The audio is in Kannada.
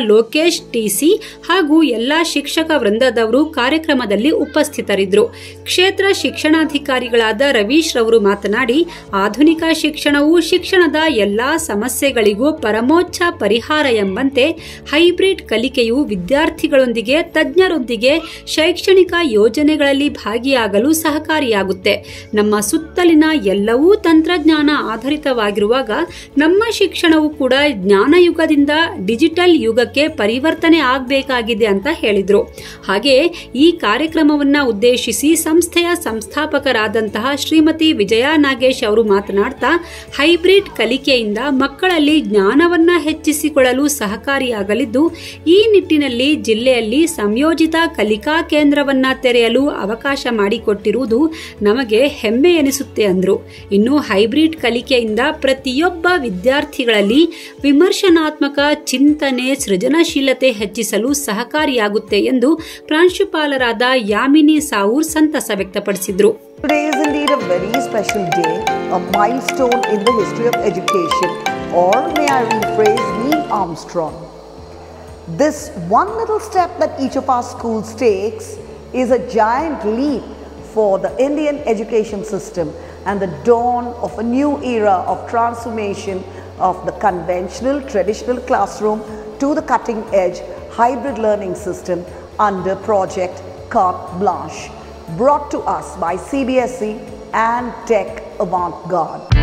ಲೋಕೇಶ್ ಟಿಸಿ ಹಾಗೂ ಎಲ್ಲಾ ಶಿಕ್ಷಕ ವೃಂದದವರು ಕಾರ್ಯಕ್ರಮದಲ್ಲಿ ಉಪಸ್ಥಿತರಿದ್ದರು. ಕ್ಷೇತ್ರ ಶಿಕ್ಷಣಾಧಿಕಾರಿಗಳಾದ ರವೀಶ್ ರವರು ಮಾತನಾಡಿ, ಆಧುನಿಕ ಶಿಕ್ಷಣವು ಶಿಕ್ಷಣದ ಎಲ್ಲಾ ಸಮಸ್ಯೆಗಳಿಗೂ ಪರಮೋಚ್ಚ ಪರಿಹಾರ ಎಂಬಂತೆ ಹೈಬ್ರಿಡ್ ಕಲಿಕೆಯು ವಿದ್ಯಾರ್ಥಿಗಳೊಂದಿಗೆ ತಜ್ಞರೊಂದಿಗೆ ಶೈಕ್ಷಣಿಕ ಯೋಜನೆಗಳಲ್ಲಿ ಭಾಗಿಯಾಗಲು ಸಹಕಾರಿಯಾಗುತ್ತೆ. ನಮ್ಮ ಸುತ್ತಲಿನ ಎಲ್ಲವೂ ತಂತ್ರಜ್ಞಾನ ಆಧಾರಿತವಾಗಿರುವಾಗ ನಮ್ಮ ಶಿಕ್ಷಣವು ಕೂಡ ಜ್ಞಾನಯುಗದಿಂದ ಡಿಜಿಟಲ್ ಯುಗಕ್ಕೆ ಪರಿವರ್ತನೆ ಆಗಬೇಕಾಗಿದೆ ಅಂತ ಹೇಳಿದ್ರು. ಹಾಗೆ ಈ ಕಾರ್ಯಕ್ರಮವನ್ನ ಉದ್ದೇಶಿಸಿ ಸಂಸ್ಥೆಯ ಸಂಸ್ಥಾಪಕರಾದಂತಹ ಶ್ರೀಮತಿ ವಿಜಯಾ ನಾಗೇಶ್ ಅವರು ಮಾತನಾಡ್ತಾ, ಹೈಬ್ರಿಡ್ ಕಲಿಕೆಯಿಂದ ಮಕ್ಕಳಲ್ಲಿ ಜ್ಞಾನವನ್ನ ಹೆಚ್ಚಿಸಿಕೊಳ್ಳಲು ಸಹಕಾರಿಯಾಗಲಿದ್ದು, ಈ ನಿಟ್ಟಿನಲ್ಲಿ ಜಿಲ್ಲೆಯಲ್ಲಿ ಸಂಯೋಜಿತ ಕಲಿಕಾ ಕೇಂದ್ರವನ್ನ ತೆರೆಯಲು ಅವಕಾಶ ಮಾಡಿಕೊಟ್ಟಿರುವುದು ನಮಗೆ ಹೆಮ್ಮೆ ಎನಿಸುತ್ತೆ ಅಂದ್ರು. ಇನ್ನು ಹೈಬ್ರಿಡ್ ಕಲಿಕೆಯಿಂದ ಪ್ರತಿಯೊಬ್ಬ ವಿದ್ಯಾರ್ಥಿಗಳಲ್ಲಿ ವಿಮರ್ಶನಾತ್ಮಕ ಚಿಂತನೆ, ಸೃಜನಶೀಲತೆ ಹೆಚ್ಚಿಸಲು ಸಹಕಾರಿಯಾಗುತ್ತೆ ಎಂದು ಪ್ರಾಂಶುಪಾಲರಾದ ಯಾಮಿನಿ ಸಾವೂರ್ ಸಂತಸ ವ್ಯಕ್ತಪಡಿಸಿದರು. Today is indeed a very special day, a milestone in the history of education, or may I rephrase, Neil Armstrong. This one little step that each of our schools takes is a giant leap for the Indian education system and the dawn of a new era of transformation of the conventional, traditional classroom to the cutting-edge hybrid learning system under Project Carte Blanche, brought to us by CBSE and Tech Avant Garde.